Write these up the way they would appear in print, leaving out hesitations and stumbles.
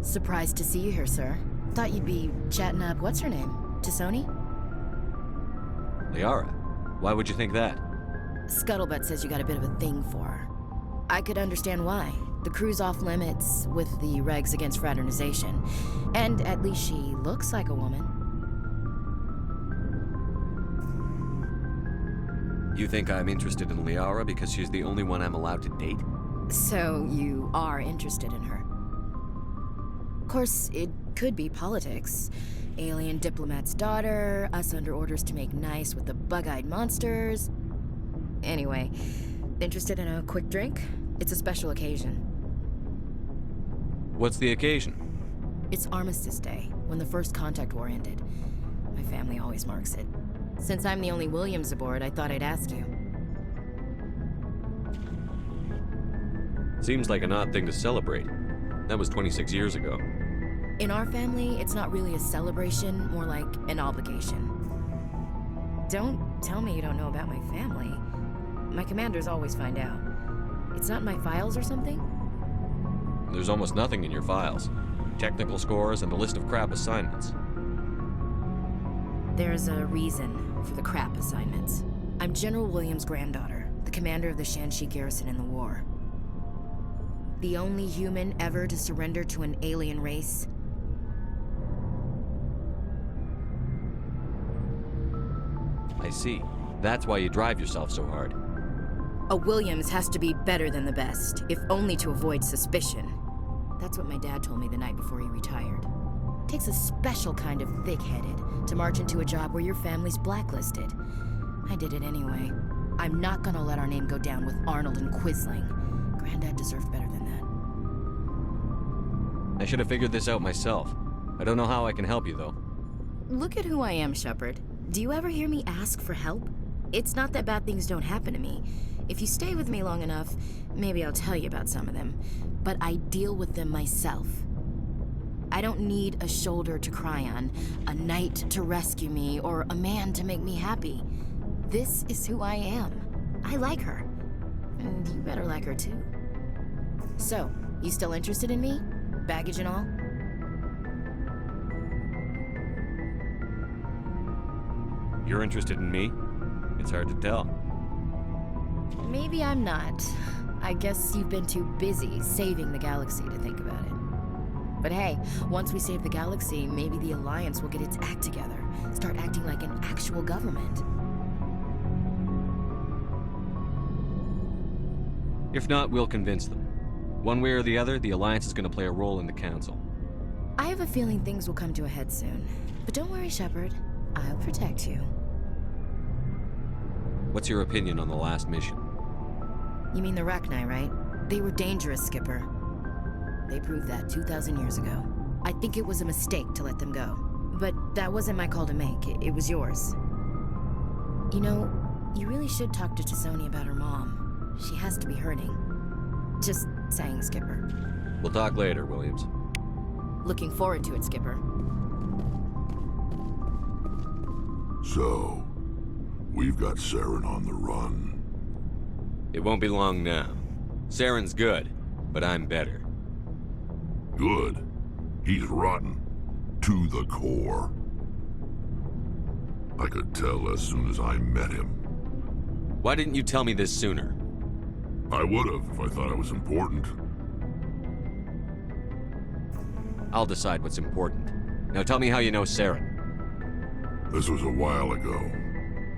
Surprised to see you here, sir. Thought you'd be chatting up, what's her name? Tassoni? Liara? Why would you think that? Scuttlebutt says you got a bit of a thing for her. I could understand why. The crew's off limits with the regs against fraternization. And at least she looks like a woman. You think I'm interested in Liara because she's the only one I'm allowed to date? So you are interested in her? Of course, it could be politics. Alien diplomat's daughter, us under orders to make nice with the bug-eyed monsters. Anyway, interested in a quick drink? It's a special occasion. What's the occasion? It's Armistice Day, when the First Contact War ended. My family always marks it. Since I'm the only Williams aboard, I thought I'd ask you. Seems like an odd thing to celebrate. That was 26 years ago. In our family, it's not really a celebration, more like an obligation. Don't tell me you don't know about my family. My commanders always find out. It's not in my files or something? There's almost nothing in your files. Technical scores and a list of crap assignments. There's a reason for the crap assignments. I'm General Williams' granddaughter, the commander of the Shanxi garrison in the war. The only human ever to surrender to an alien race. I see. That's why you drive yourself so hard. A Williams has to be better than the best, if only to avoid suspicion. That's what my dad told me the night before he retired. Takes a special kind of thick-headed to march into a job where your family's blacklisted. I did it anyway. I'm not gonna let our name go down with Arnold and Quisling. Granddad deserved better than that. I should have figured this out myself. I don't know how I can help you, though. Look at who I am, Shepard. Do you ever hear me ask for help? It's not that bad things don't happen to me. If you stay with me long enough, maybe I'll tell you about some of them. But I deal with them myself. I don't need a shoulder to cry on, a knight to rescue me, or a man to make me happy. This is who I am. I like her. And you better like her too. So, you still interested in me? Baggage and all? You're interested in me? It's hard to tell. Maybe I'm not. I guess you've been too busy saving the galaxy to think about it. But hey, once we save the galaxy, maybe the Alliance will get its act together. Start acting like an actual government. If not, we'll convince them. One way or the other, the Alliance is going to play a role in the Council. I have a feeling things will come to a head soon. But don't worry, Shepard. I'll protect you. What's your opinion on the last mission? You mean the Rachni, right? They were dangerous, Skipper. They proved that 2,000 years ago. I think it was a mistake to let them go. But that wasn't my call to make. It was yours. You know, you really should talk to Tassoni about her mom. She has to be hurting. Just saying, Skipper. We'll talk later, Williams. Looking forward to it, Skipper. So, we've got Saren on the run. It won't be long now. Saren's good, but I'm better. Good. He's rotten. To the core. I could tell as soon as I met him. Why didn't you tell me this sooner? I would've if I thought it was important. I'll decide what's important. Now tell me how you know Saren. This was a while ago.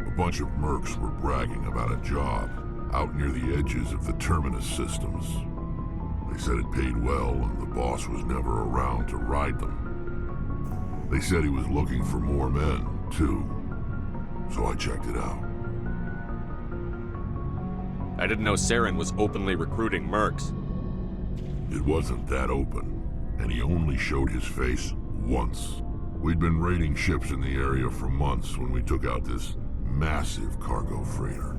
A bunch of mercs were bragging about a job out near the edges of the Terminus systems. They said it paid well and the boss was never around to ride them. They said he was looking for more men, too. So I checked it out. I didn't know Saren was openly recruiting mercs. It wasn't that open, and he only showed his face once. We'd been raiding ships in the area for months when we took out this massive cargo freighter.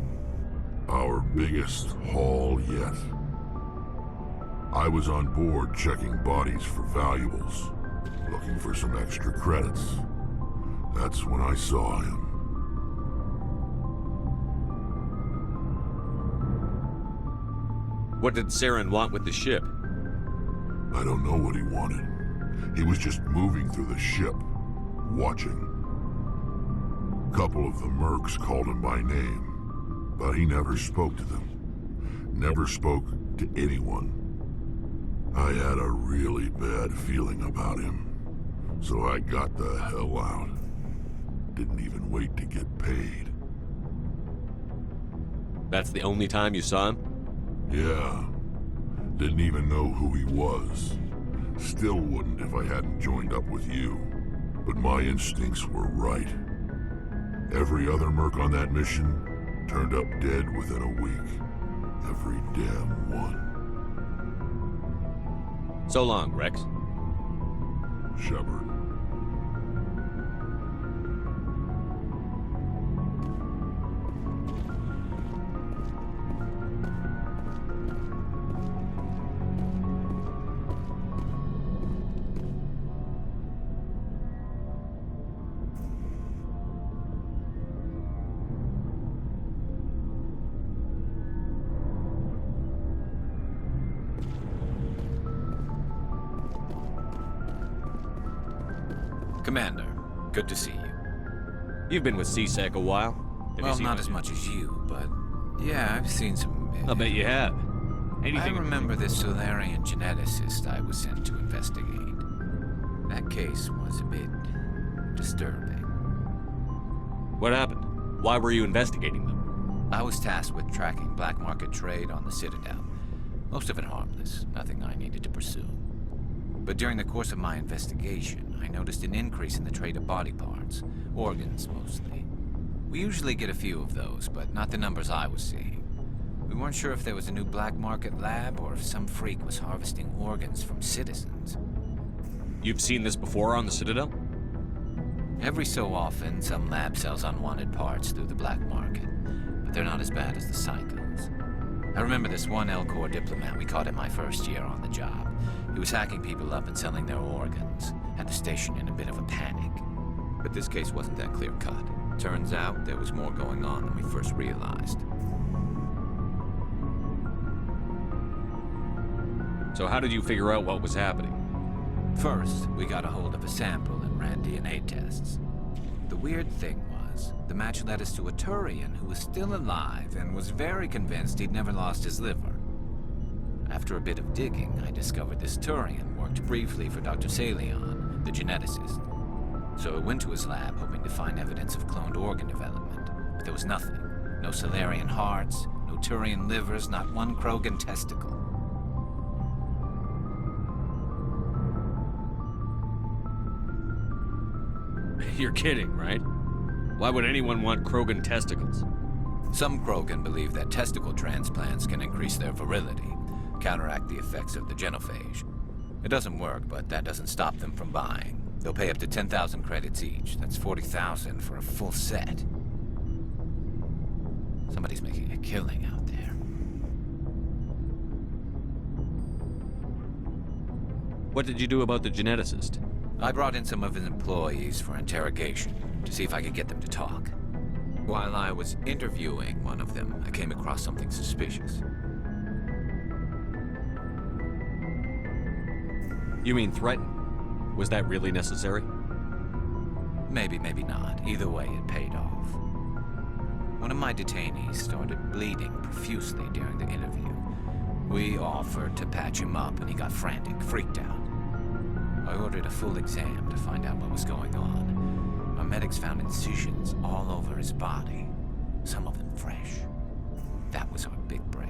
Our biggest haul yet. I was on board checking bodies for valuables, looking for some extra credits. That's when I saw him. What did Saren want with the ship? I don't know what he wanted. He was just moving through the ship, watching. A couple of the mercs called him by name, but he never spoke to them. Never spoke to anyone. I had a really bad feeling about him, so I got the hell out. Didn't even wait to get paid. That's the only time you saw him? Yeah. Didn't even know who he was. Still wouldn't if I hadn't joined up with you. But my instincts were right. Every other merc on that mission turned up dead within a week. Every damn one. So long, Rex. Shepard. Commander, good to see you. You've been with CSEC a while. Have you Well, seen not much? as much as you, but yeah, I've seen some... I'll bet you have. I Anything. remember this Solarian geneticist I was sent to investigate. That case was a bit disturbing. What happened? Why were you investigating them? I was tasked with tracking black market trade on the Citadel. Most of it harmless, nothing I needed to pursue. But during the course of my investigation, I noticed an increase in the trade of body parts, organs mostly. We usually get a few of those, but not the numbers I was seeing. We weren't sure if there was a new black market lab or if some freak was harvesting organs from citizens. You've seen this before on the Citadel? Every so often, some lab sells unwanted parts through the black market, but they're not as bad as the cycles. I remember this one L-Corps diplomat we caught in my first year on the job. He was hacking people up and selling their organs. Had the station in a bit of a panic. But this case wasn't that clear-cut. Turns out there was more going on than we first realized. So how did you figure out what was happening? First, we got a hold of a sample and ran DNA tests. The weird thing was, the match led us to a Turian who was still alive and was very convinced he'd never lost his liver. After a bit of digging, I discovered this Turian worked briefly for Dr. Salion, the geneticist. So I went to his lab hoping to find evidence of cloned organ development, but there was nothing. No Solarian hearts, no Turian livers, not one Krogan testicle. You're kidding, right? Why would anyone want Krogan testicles? Some Krogan believe that testicle transplants can increase their virility, counteract the effects of the genophage. It doesn't work, but that doesn't stop them from buying. They'll pay up to 10,000 credits each. That's 40,000 for a full set. Somebody's making a killing out there. What did you do about the geneticist? I brought in some of his employees for interrogation to see if I could get them to talk. While I was interviewing one of them, I came across something suspicious. You mean threaten? Was that really necessary? Maybe, maybe not. Either way, it paid off. One of my detainees started bleeding profusely during the interview. We offered to patch him up, and he got frantic, freaked out. I ordered a full exam to find out what was going on. Our medics found incisions all over his body, some of them fresh. That was our big break.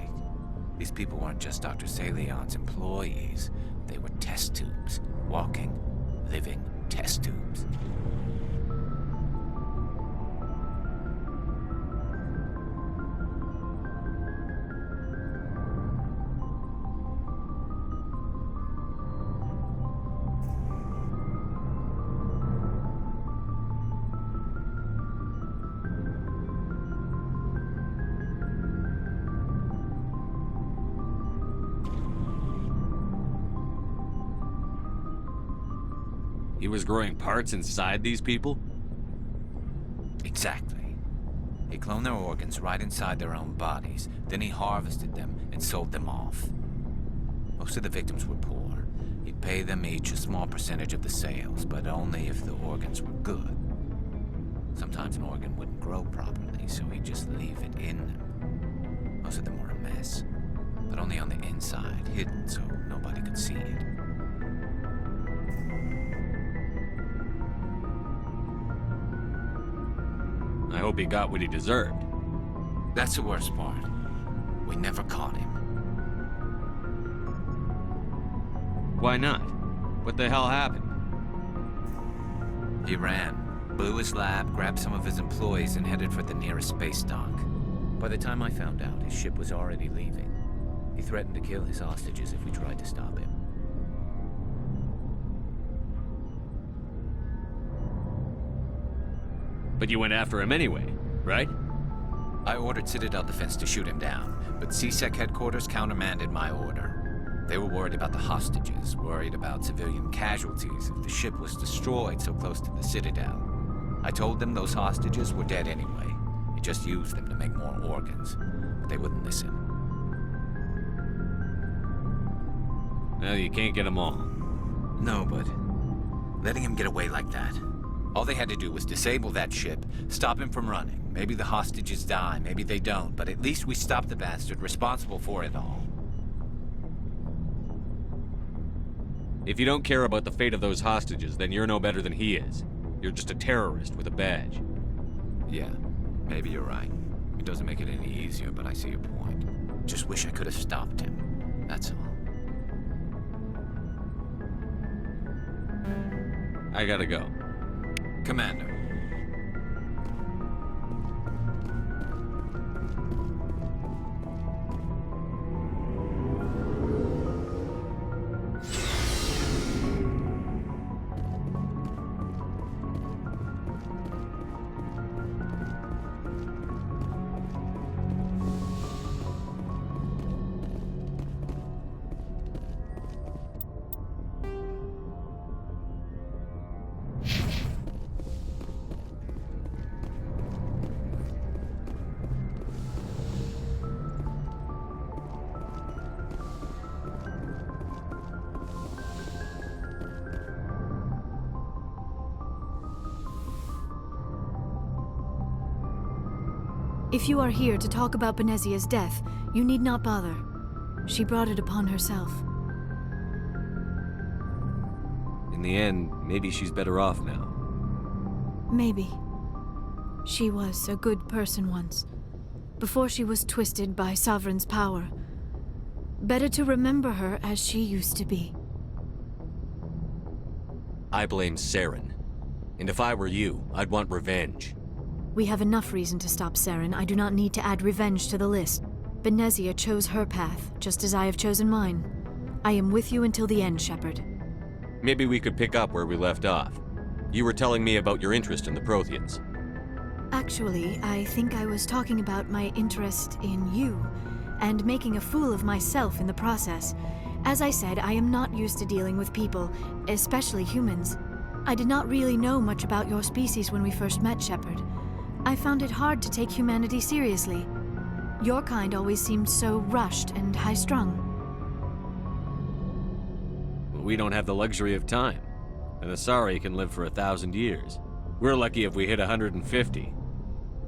These people weren't just Dr. Salion's employees. They were test tubes. Walking, living test tubes. He was growing parts inside these people? Exactly. He cloned their organs right inside their own bodies. Then he harvested them and sold them off. Most of the victims were poor. He'd pay them each a small percentage of the sales, but only if the organs were good. Sometimes an organ wouldn't grow properly, so he'd just leave it in them. Most of them were a mess, but only on the inside, hidden so nobody could see it. I hope he got what he deserved. That's the worst part. We never caught him. Why not? What the hell happened? He ran, blew his lab, grabbed some of his employees, and headed for the nearest space dock. By the time I found out, his ship was already leaving. He threatened to kill his hostages if we tried to stop him. But you went after him anyway, right? I ordered Citadel Defense to shoot him down, but CSEC headquarters countermanded my order. They were worried about the hostages, worried about civilian casualties if the ship was destroyed so close to the Citadel. I told them those hostages were dead anyway. It just used them to make more organs, but they wouldn't listen. Well, you can't get them all. No, but letting him get away like that. All they had to do was disable that ship, stop him from running. Maybe the hostages die, maybe they don't, but at least we stopped the bastard responsible for it all. If you don't care about the fate of those hostages, then you're no better than he is. You're just a terrorist with a badge. Yeah, maybe you're right. It doesn't make it any easier, but I see your point. Just wish I could have stopped him. That's all. I gotta go. Commander. If you are here to talk about Benezia's death, you need not bother. She brought it upon herself. In the end, maybe she's better off now. Maybe. She was a good person once, before she was twisted by Sovereign's power. Better to remember her as she used to be. I blame Saren. And if I were you, I'd want revenge. We have enough reason to stop Saren. I do not need to add revenge to the list. Benezia chose her path, just as I have chosen mine. I am with you until the end, Shepard. Maybe we could pick up where we left off. You were telling me about your interest in the Protheans. Actually, I think I was talking about my interest in you, and making a fool of myself in the process. As I said, I am not used to dealing with people, especially humans. I did not really know much about your species when we first met, Shepard. I found it hard to take humanity seriously. Your kind always seemed so rushed and high-strung. We don't have the luxury of time. An Asari can live for 1,000 years. We're lucky if we hit 150.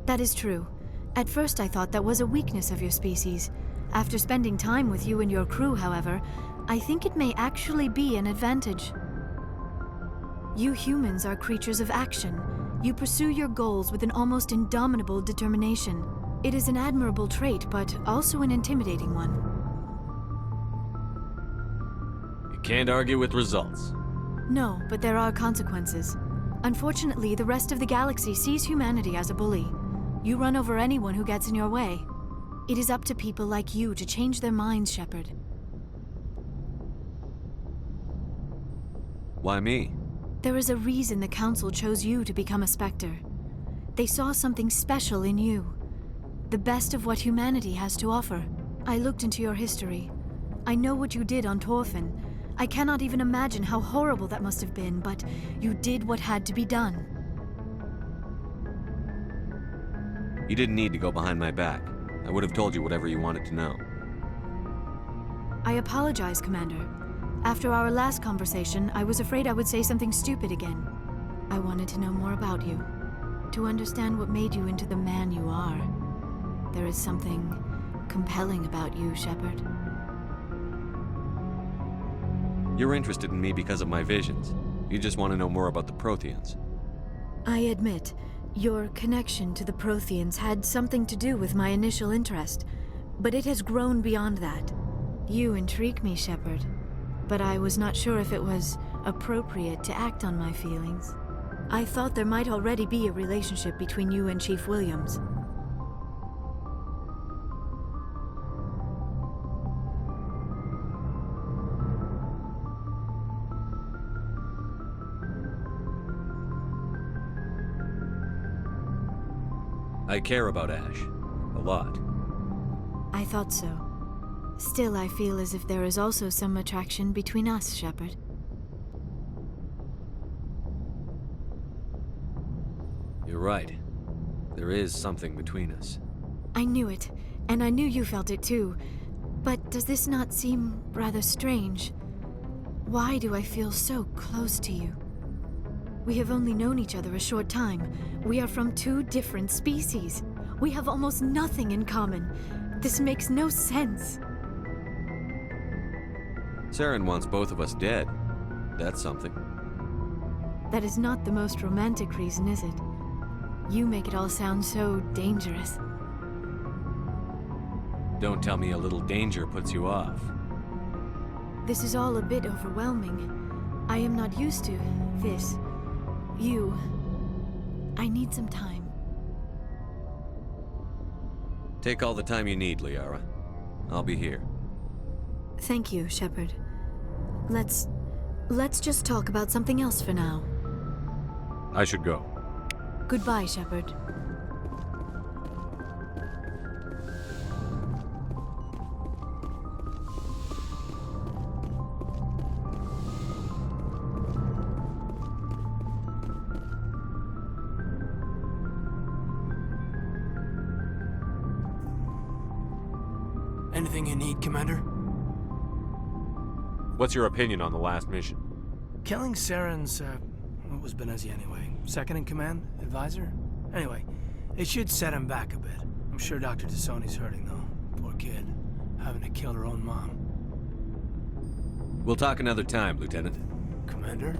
That is true. At first I thought that was a weakness of your species. After spending time with you and your crew, however, I think it may actually be an advantage. You humans are creatures of action. You pursue your goals with an almost indomitable determination. It is an admirable trait, but also an intimidating one. You can't argue with results. No, but there are consequences. Unfortunately, the rest of the galaxy sees humanity as a bully. You run over anyone who gets in your way. It is up to people like you to change their minds, Shepard. Why me? There is a reason the Council chose you to become a Spectre. They saw something special in you. The best of what humanity has to offer. I looked into your history. I know what you did on Torfin. I cannot even imagine how horrible that must have been, but you did what had to be done. You didn't need to go behind my back. I would have told you whatever you wanted to know. I apologize, Commander. After our last conversation, I was afraid I would say something stupid again. I wanted to know more about you, to understand what made you into the man you are. There is something compelling about you, Shepard. You're interested in me because of my visions. You just want to know more about the Protheans. I admit, your connection to the Protheans had something to do with my initial interest, but it has grown beyond that. You intrigue me, Shepard, but I was not sure if it was appropriate to act on my feelings. I thought there might already be a relationship between you and Chief Williams. I care about Ash. A lot. I thought so. Still, I feel as if there is also some attraction between us, Shepard. You're right. There is something between us. I knew it, and I knew you felt it too. But does this not seem rather strange? Why do I feel so close to you? We have only known each other a short time. We are from two different species. We have almost nothing in common. This makes no sense. Saren wants both of us dead. That's something. That is not the most romantic reason, is it? You make it all sound so dangerous. Don't tell me a little danger puts you off. This is all a bit overwhelming. I am not used to this. You. I need some time. Take all the time you need, Liara. I'll be here. Thank you, Shepard. Let's just talk about something else for now. I should go. Goodbye, Shepard. Anything you need, Commander? What's your opinion on the last mission? Killing Saren's, what was Benezi anyway? Second in command? Advisor? Anyway, it should set him back a bit. I'm sure Dr. Tassoni's hurting, though. Poor kid. Having to kill her own mom. We'll talk another time, Lieutenant. Commander?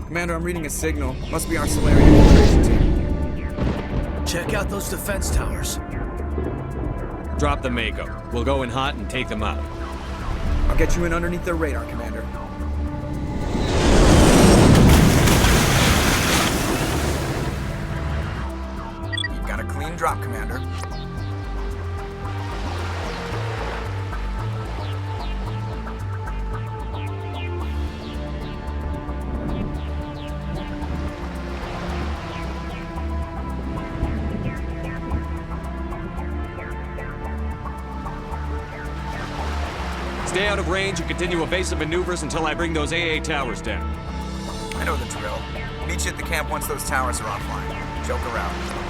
Commander, I'm reading a signal. Must be our Solarian infiltration team. Check out those defense towers. Drop the Mako. We'll go in hot and take them out. I'll get you in underneath their radar, Commander. You've got a clean drop, Commander. Stay out of range and continue evasive maneuvers until I bring those AA towers down. I know the drill. Meet you at the camp once those towers are offline. Joke around.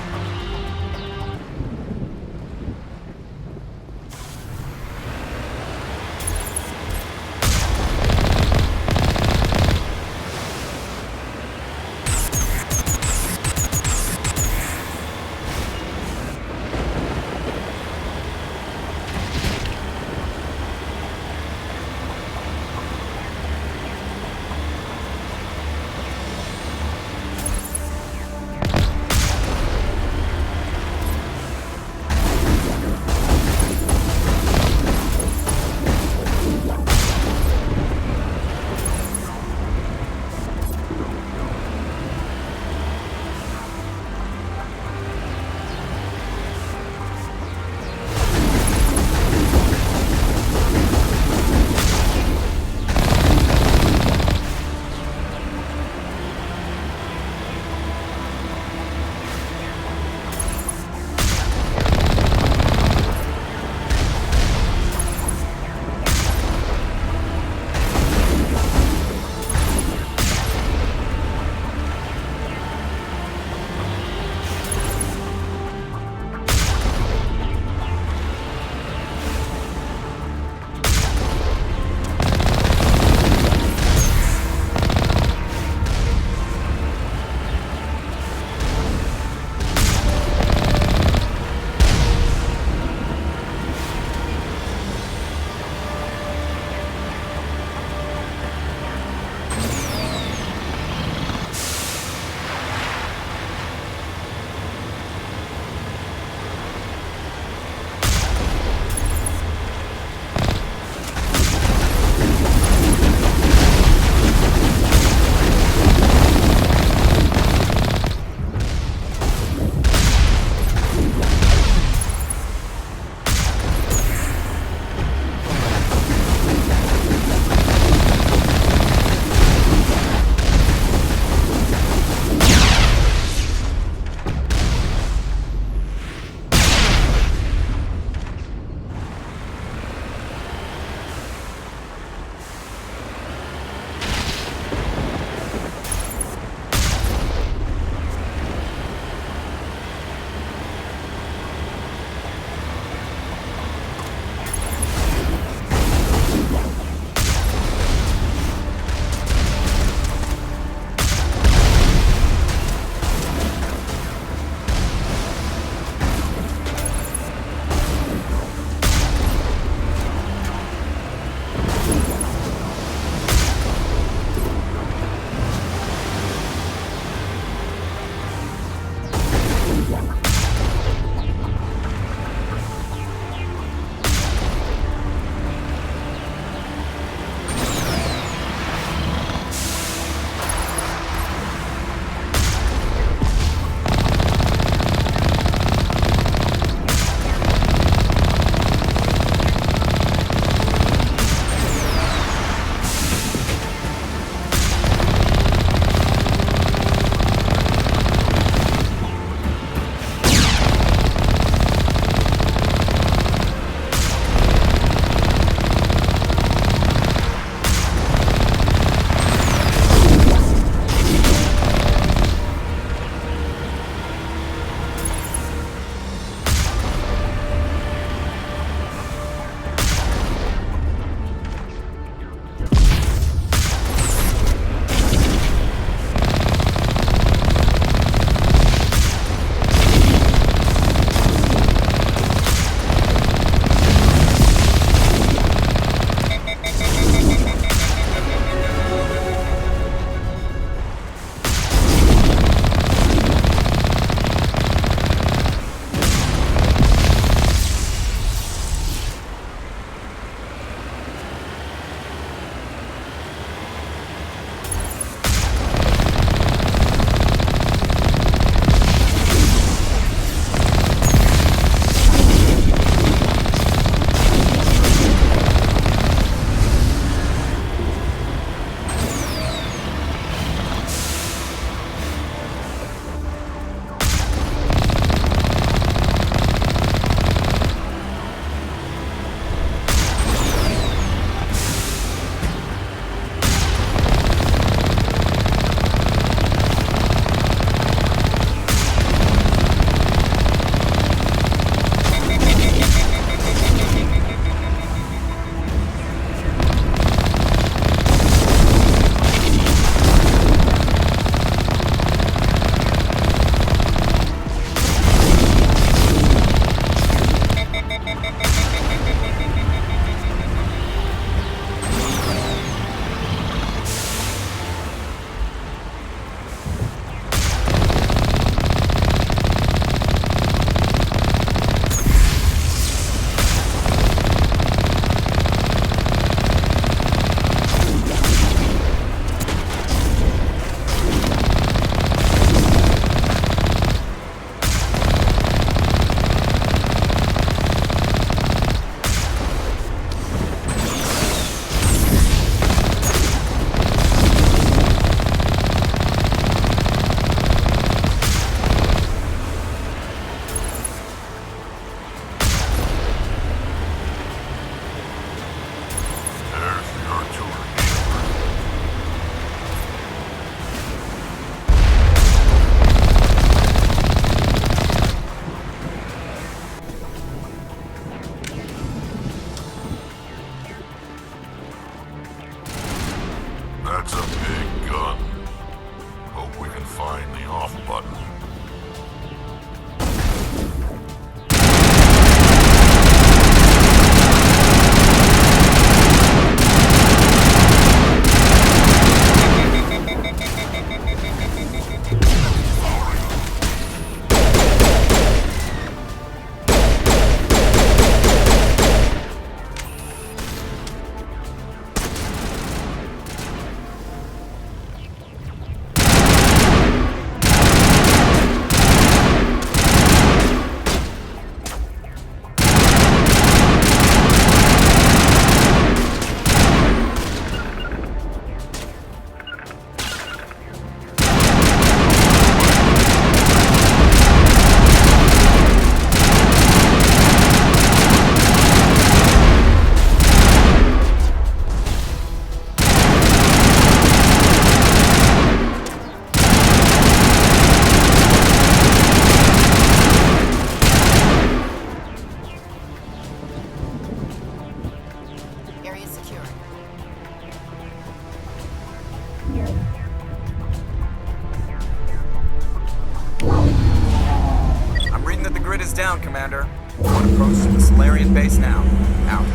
Commander. On approach to the Solarian base now. Out.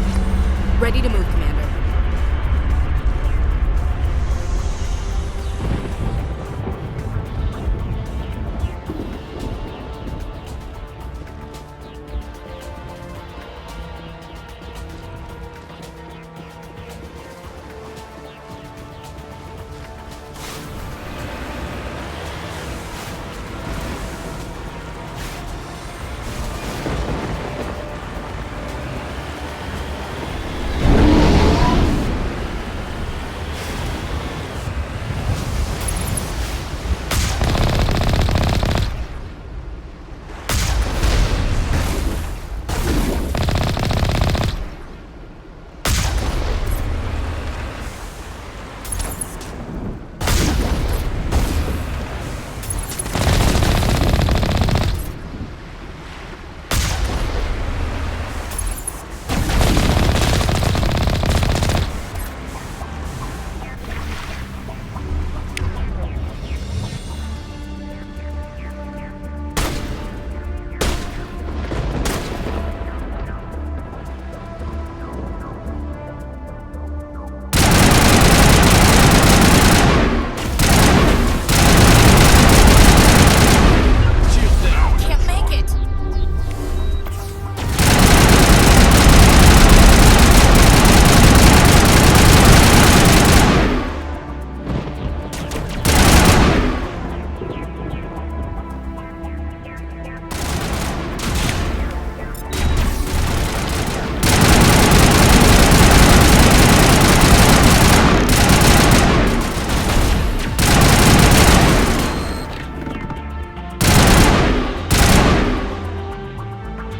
Ready to move, Commander.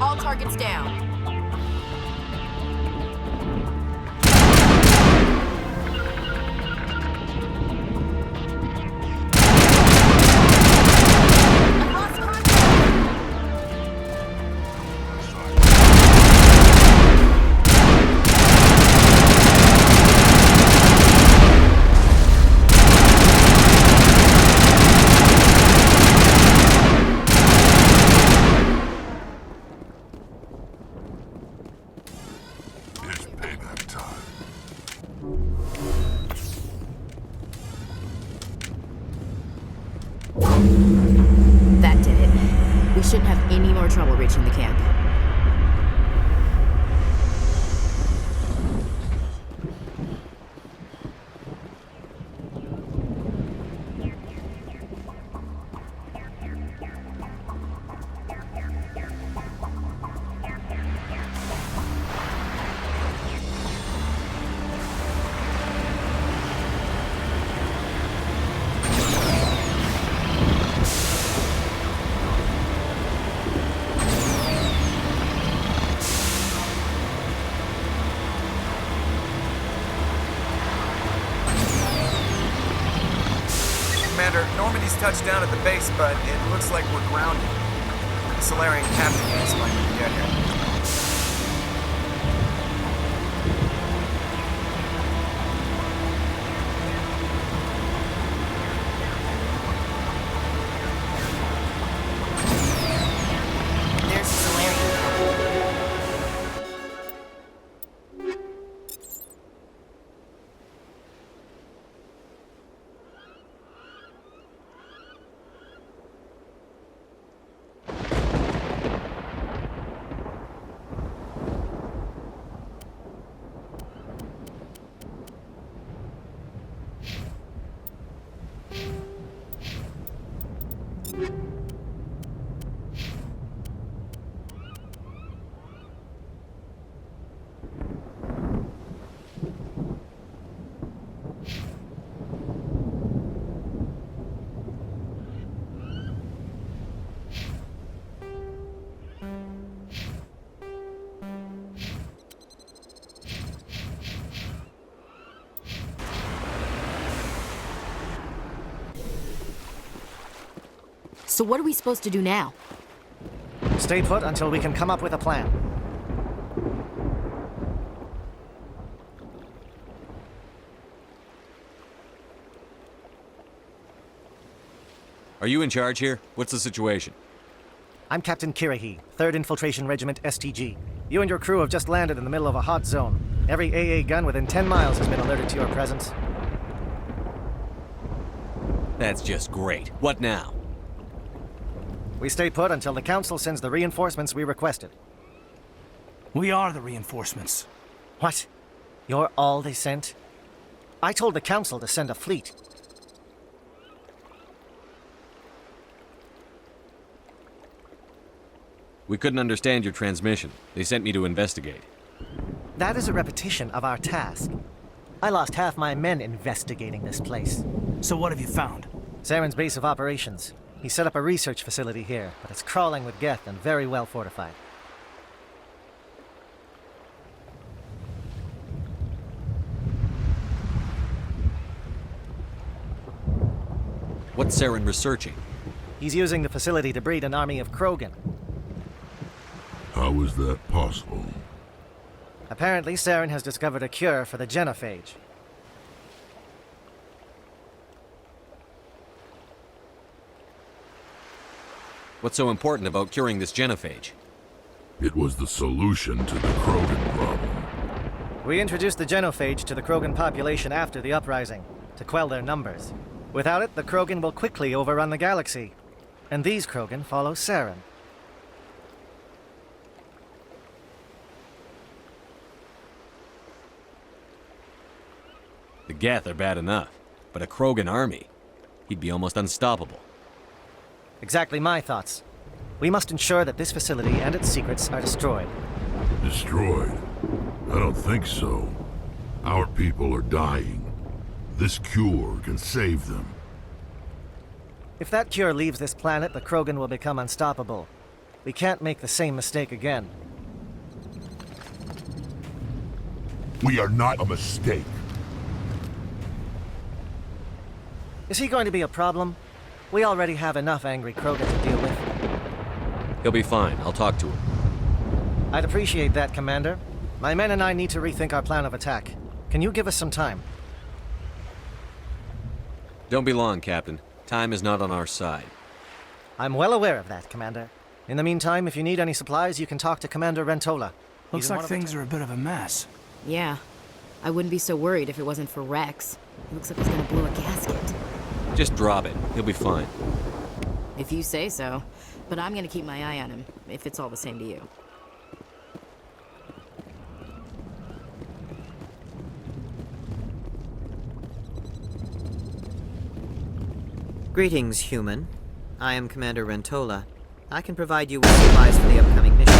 All targets down. It's payback time. That did it. We shouldn't have any more trouble reaching the camp. Commander, Normandy's touched down at the base, but it looks like we're grounded. The Solarian captain can explain when we get here. There's the Solarian. So what are we supposed to do now? Stay put until we can come up with a plan. Are you in charge here? What's the situation? I'm Captain Kirahi, 3rd Infiltration Regiment STG. You and your crew have just landed in the middle of a hot zone. Every AA gun within 10 miles has been alerted to your presence. That's just great. What now? We stay put until the Council sends the reinforcements we requested. We are the reinforcements. What? You're all they sent? I told the Council to send a fleet. We couldn't understand your transmission. They sent me to investigate. That is a repetition of our task. I lost half my men investigating this place. So what have you found? Saren's base of operations. He set up a research facility here, but it's crawling with Geth and very well fortified. What's Saren researching? He's using the facility to breed an army of Krogan. How is that possible? Apparently, Saren has discovered a cure for the genophage. What's so important about curing this genophage? It was the solution to the Krogan problem. We introduced the genophage to the Krogan population after the uprising, to quell their numbers. Without it, the Krogan will quickly overrun the galaxy. And these Krogan follow Saren. The Geth are bad enough, but a Krogan army? He'd be almost unstoppable. Exactly my thoughts. We must ensure that this facility and its secrets are destroyed. Destroyed? I don't think so. Our people are dying. This cure can save them. If that cure leaves this planet, the Krogan will become unstoppable. We can't make the same mistake again. We are not a mistake. Is he going to be a problem? We already have enough angry Krogan to deal with. He'll be fine. I'll talk to him. I'd appreciate that, Commander. My men and I need to rethink our plan of attack. Can you give us some time? Don't be long, Captain. Time is not on our side. I'm well aware of that, Commander. In the meantime, if you need any supplies, you can talk to Commander Rentola. Looks like things are a bit of a mess. Yeah. I wouldn't be so worried if it wasn't for Rex. Looks like he's gonna blow a gasket. Just drop it. He'll be fine. If you say so. But I'm gonna keep my eye on him, if it's all the same to you. Greetings, human. I am Commander Rentola. I can provide you with supplies for the upcoming mission.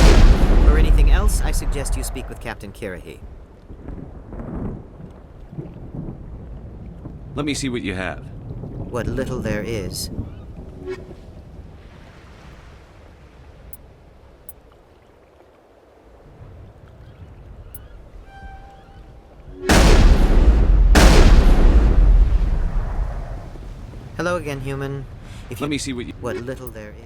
For anything else, I suggest you speak with Captain Kirahi. Let me see what you have. What little there is. Hello again, human. Let me see what you... What little there is.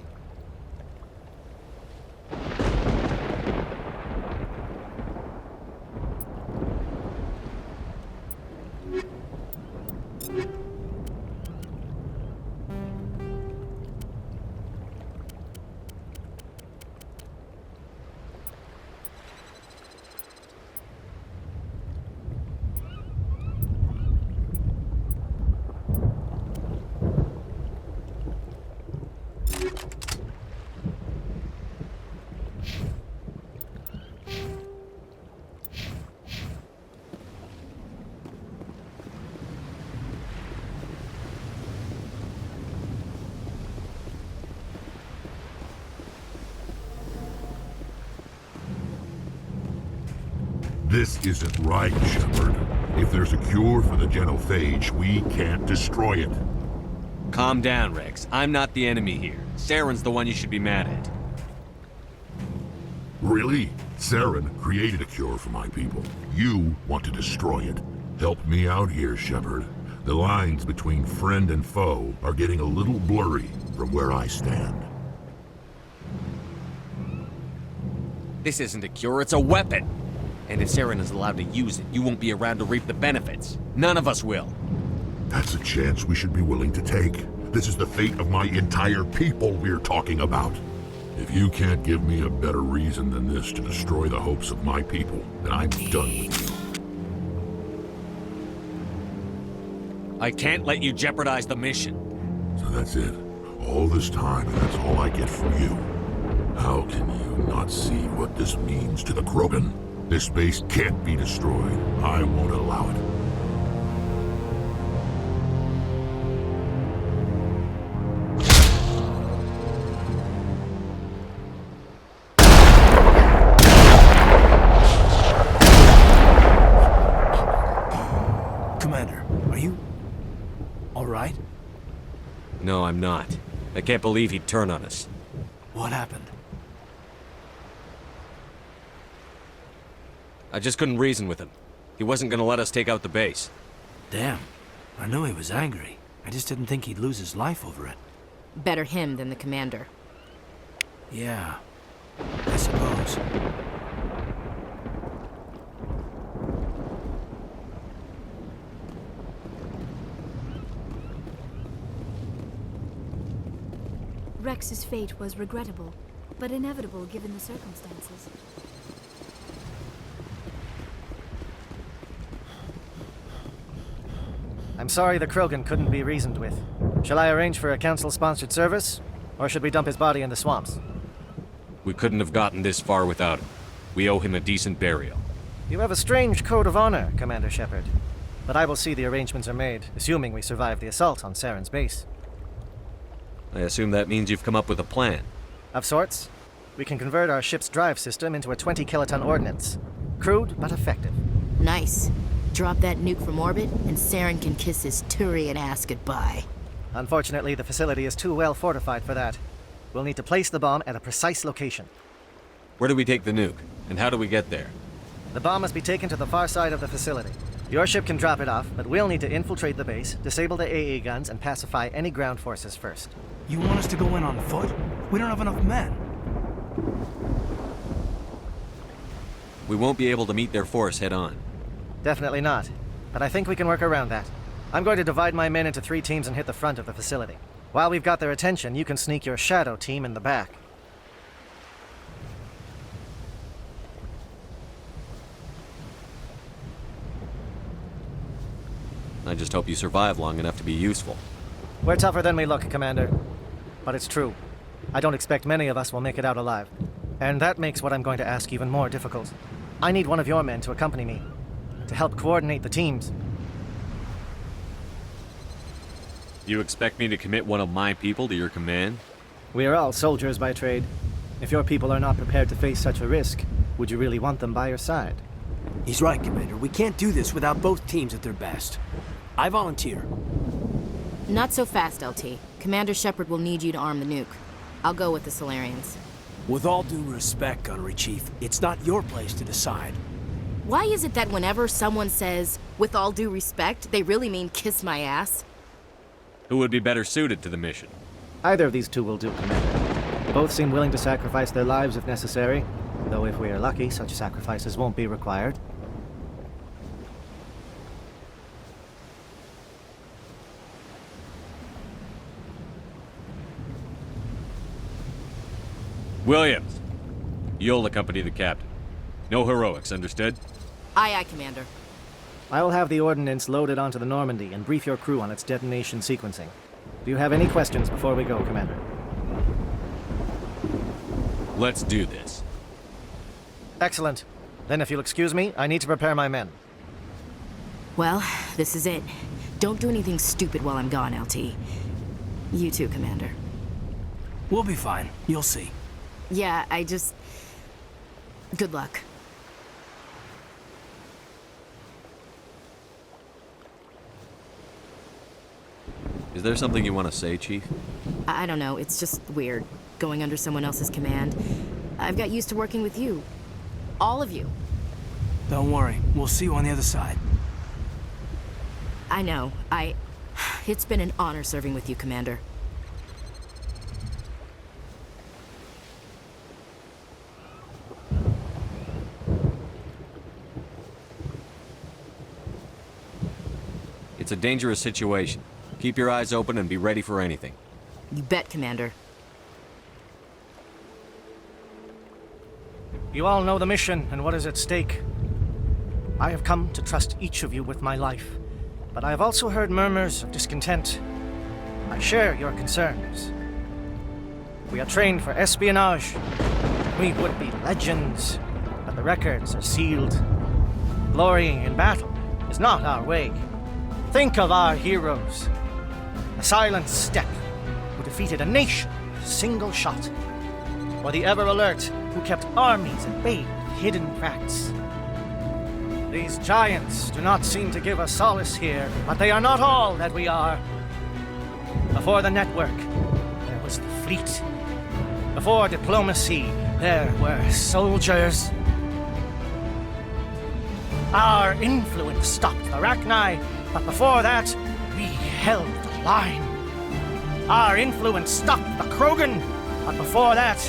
This isn't right, Shepard. If there's a cure for the genophage, we can't destroy it. Calm down, Rex. I'm not the enemy here. Saren's the one you should be mad at. Really? Saren created a cure for my people. You want to destroy it. Help me out here, Shepard. The lines between friend and foe are getting a little blurry from where I stand. This isn't a cure, it's a weapon! And if Saren is allowed to use it, you won't be around to reap the benefits. None of us will. That's a chance we should be willing to take. This is the fate of my entire people we're talking about. If you can't give me a better reason than this to destroy the hopes of my people, then I'm done with you. I can't let you jeopardize the mission. So that's it. All this time, and that's all I get from you. How can you not see what this means to the Krogan? This base can't be destroyed. I won't allow it. Commander, are you... all right? No, I'm not. I can't believe he'd turn on us. What happened? I just couldn't reason with him. He wasn't gonna let us take out the base. Damn. I knew he was angry. I just didn't think he'd lose his life over it. Better him than the commander. Yeah, I suppose. Rex's fate was regrettable, but inevitable given the circumstances. I'm sorry the Krogan couldn't be reasoned with. Shall I arrange for a council-sponsored service? Or should we dump his body in the swamps? We couldn't have gotten this far without him. We owe him a decent burial. You have a strange code of honor, Commander Shepard. But I will see the arrangements are made, assuming we survive the assault on Saren's base. I assume that means you've come up with a plan. Of sorts. We can convert our ship's drive system into a 20-kiloton ordnance. Crude, but effective. Nice. Drop that nuke from orbit, and Saren can kiss his Turian ass goodbye. Unfortunately, the facility is too well fortified for that. We'll need to place the bomb at a precise location. Where do we take the nuke? And how do we get there? The bomb must be taken to the far side of the facility. Your ship can drop it off, but we'll need to infiltrate the base, disable the AA guns, and pacify any ground forces first. You want us to go in on foot? We don't have enough men. We won't be able to meet their force head-on. Definitely not. But I think we can work around that. I'm going to divide my men into 3 teams and hit the front of the facility. While we've got their attention, you can sneak your shadow team in the back. I just hope you survive long enough to be useful. We're tougher than we look, Commander. But it's true. I don't expect many of us will make it out alive. And that makes what I'm going to ask even more difficult. I need one of your men to accompany me, to help coordinate the teams. You expect me to commit one of my people to your command? We are all soldiers by trade. If your people are not prepared to face such a risk, would you really want them by your side? He's right, Commander. We can't do this without both teams at their best. I volunteer. Not so fast, LT. Commander Shepard will need you to arm the nuke. I'll go with the Solarians. With all due respect, Gunnery Chief, it's not your place to decide. Why is it that whenever someone says, with all due respect, they really mean kiss my ass? Who would be better suited to the mission? Either of these two will do, Commander. Both seem willing to sacrifice their lives if necessary, though if we are lucky, such sacrifices won't be required. Williams, you'll accompany the captain. No heroics, understood? Aye, aye, Commander. I will have the ordnance loaded onto the Normandy and brief your crew on its detonation sequencing. Do you have any questions before we go, Commander? Let's do this. Excellent. Then if you'll excuse me, I need to prepare my men. Well, this is it. Don't do anything stupid while I'm gone, LT. You too, Commander. We'll be fine. You'll see. Yeah, good luck. Is there something you want to say, Chief? I don't know, it's just weird, going under someone else's command. I've got used to working with you. All of you. Don't worry. We'll see you on the other side. I know, It's been an honor serving with you, Commander. It's a dangerous situation. Keep your eyes open and be ready for anything. You bet, Commander. You all know the mission and what is at stake. I have come to trust each of you with my life, but I have also heard murmurs of discontent. I share your concerns. We are trained for espionage. We would be legends, but the records are sealed. Glorying in battle is not our way. Think of our heroes. The silent step who defeated a nation with a single shot. Or the ever-alert who kept armies at bay with hidden facts. These giants do not seem to give us solace here, but they are not all that we are. Before the network, there was the fleet. Before diplomacy, there were soldiers. Our influence stopped the Arachni, but before that, we held the line. Our influence stopped the Krogan, but before that,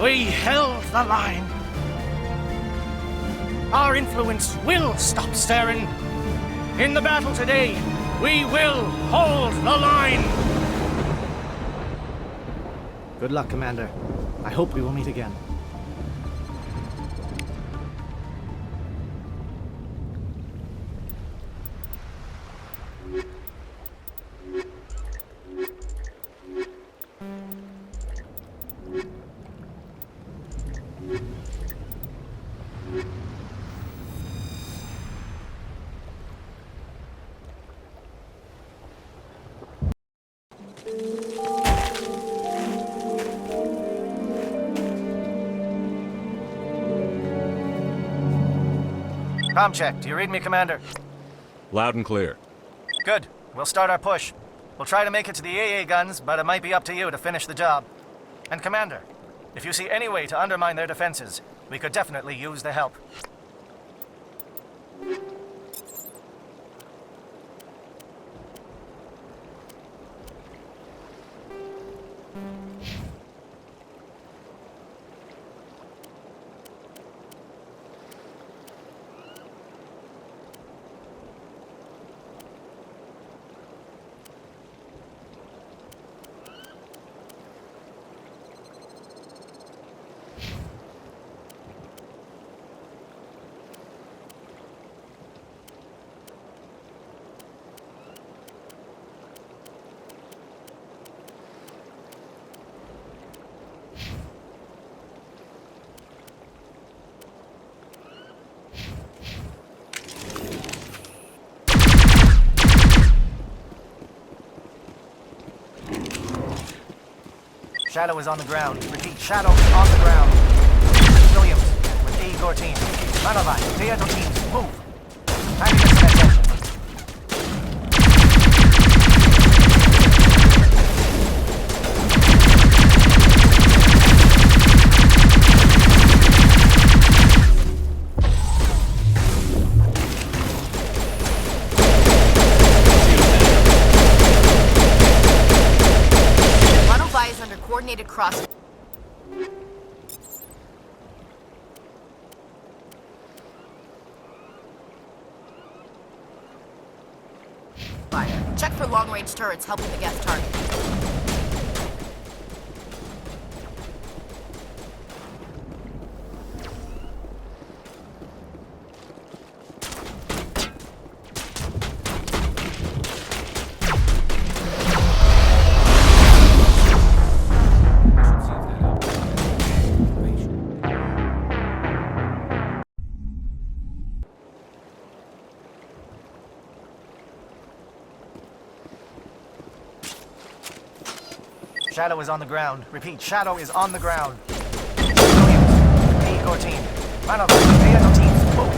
we held the line. Our influence will stop Saren. In the battle today, we will hold the line. Good luck, Commander. I hope we will meet again. Com check. Do you read me, Commander? Loud and clear. Good. We'll start our push. We'll try to make it to the AA guns, but it might be up to you to finish the job. And Commander, if you see any way to undermine their defenses, we could definitely use the help. Shadow is on the ground. Repeat, Shadow is on the ground. Williams, with A Gore team. Manovan, Teatro teams, move. Time to get some attention. Coordinated cross. Fire. Check for long-range turrets helping the guest target. Shadow is on the ground. Repeat, Shadow is on the ground. Williams, A Gore team. Manovan, Teatro teams, move.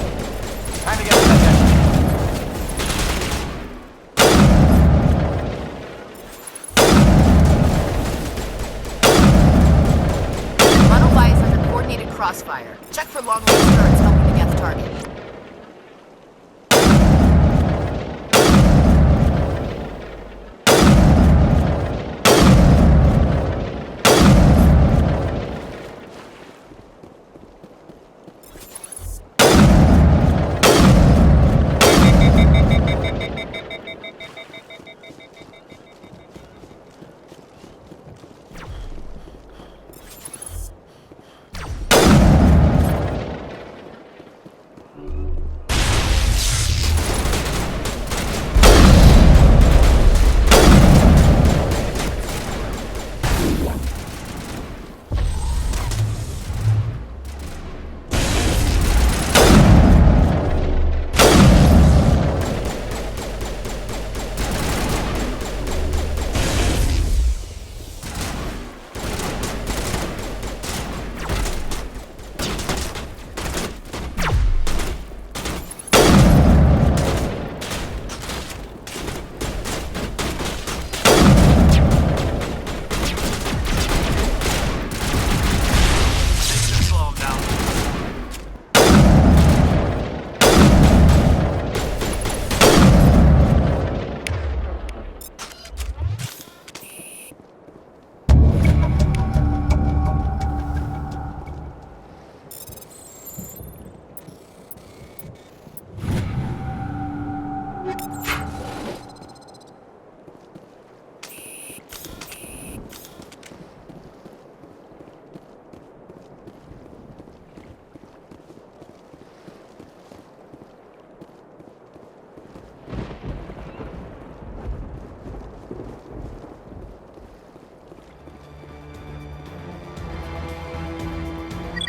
Time to get some attention. Monovi is under coordinated crossfire. Check for long-range turrets helping the guest target.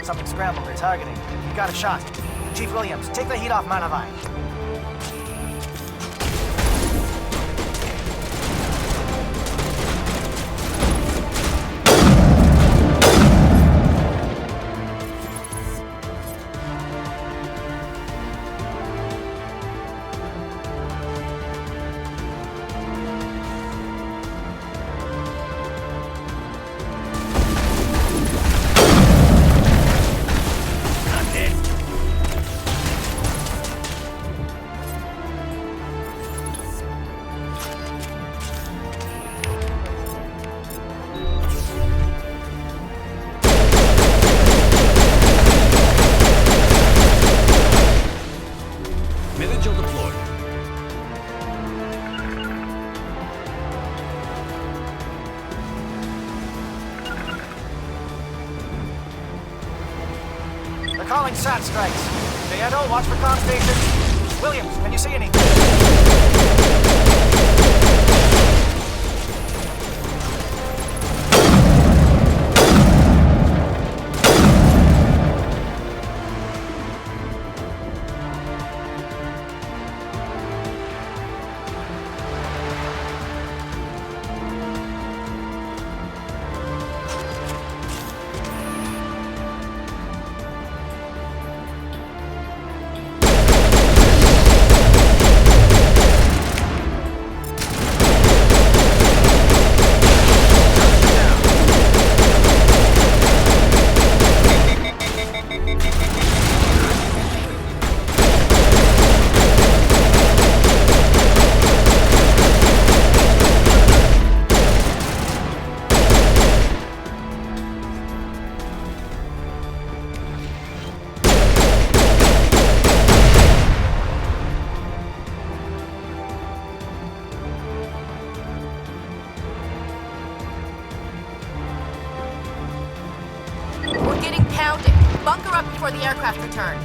something scrambled they're targeting. We got a shot. Chief Williams, take the heat off Manavai. Military deployed. They're calling SAT strikes. Nieto, watch for comm stations. Williams, can you see anything? We're getting pounded. Bunker up before the aircraft return.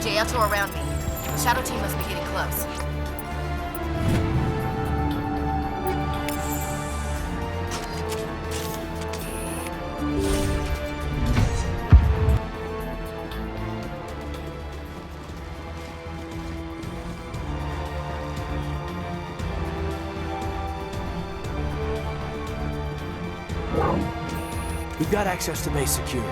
J-Auto around me. The Shadow team must be getting close. We've got access to base security.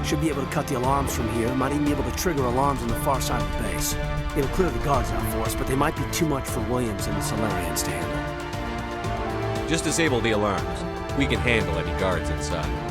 Should be able to cut the alarms from here. Might even be able to trigger alarms on the far side of the base. It'll clear the guards out for us, but they might be too much for Williams and the Solarians to handle. Just disable the alarms. We can handle any guards inside.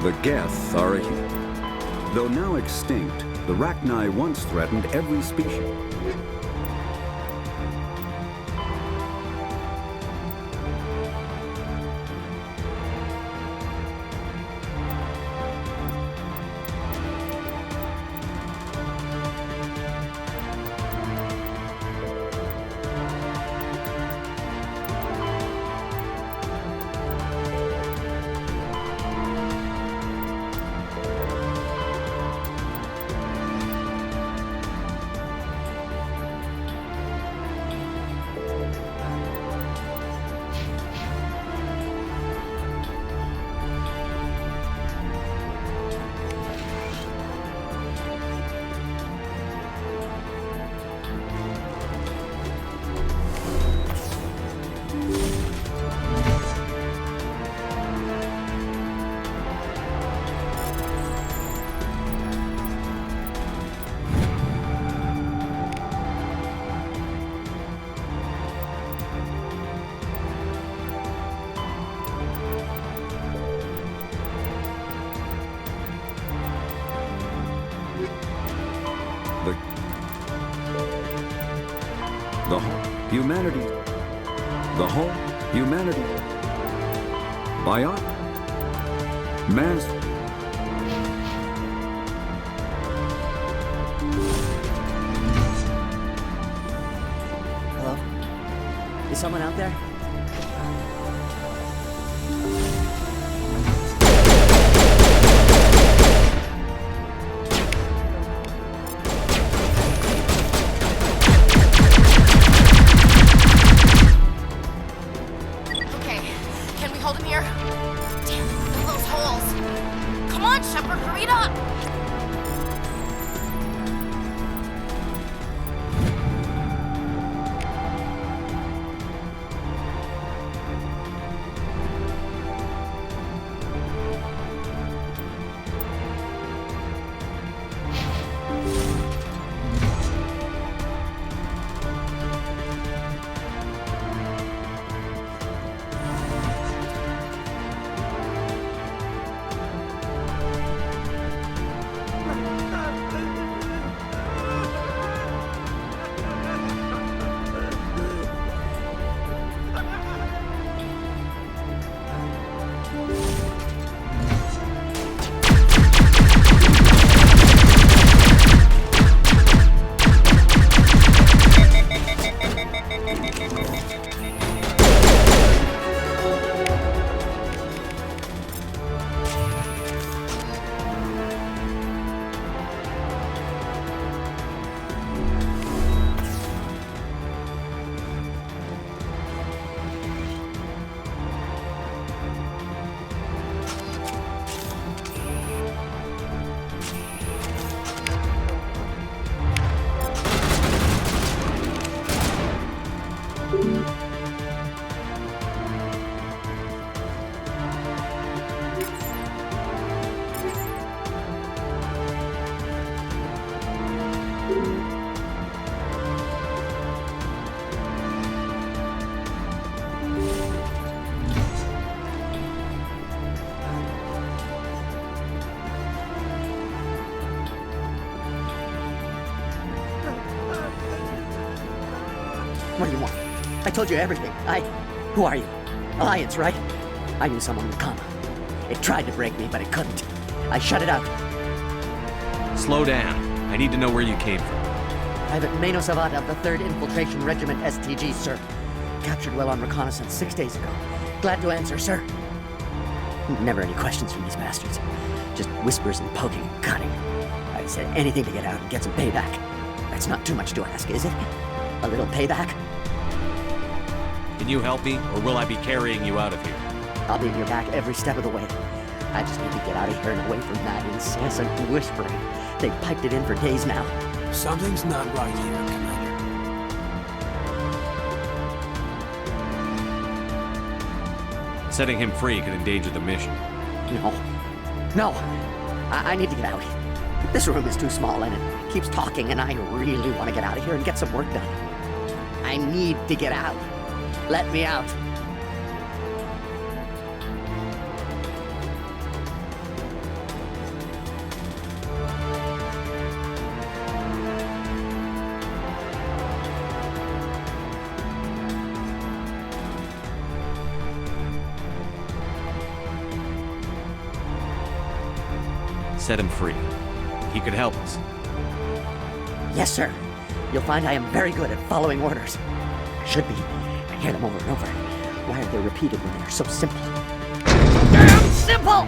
The Geth are a here. Though now extinct, the Rachni once threatened every species. The whole humanity. The whole humanity. By art. Man's. Hello? Is someone out there? What do you want? I told you everything. Who are you? Alliance, right? I knew someone would come. It tried to break me, but it couldn't. I shut it out. Slow down. I need to know where you came from. Private Mano Savat of the 3rd Infiltration Regiment STG, sir. Captured well on reconnaissance 6 days ago. Glad to answer, sir. Never any questions from these bastards. Just whispers and poking and cutting. I said anything to get out and get some payback. That's not too much to ask, is it? A little payback? Can you help me, or will I be carrying you out of here? I'll be in your back every step of the way. I just need to get out of here and away from that incessant whispering. They've piped it in for days now. Something's not right here, Commander. Setting him free could endanger the mission. No. I need to get out. This room is too small and it keeps talking, and I really want to get out of here and get some work done. I need to get out. Let me out. Set him free. He could help us. Yes, sir. You'll find I am very good at following orders. I should be. I hear them over and over. Why are they repeated when they are so simple? Damn simple!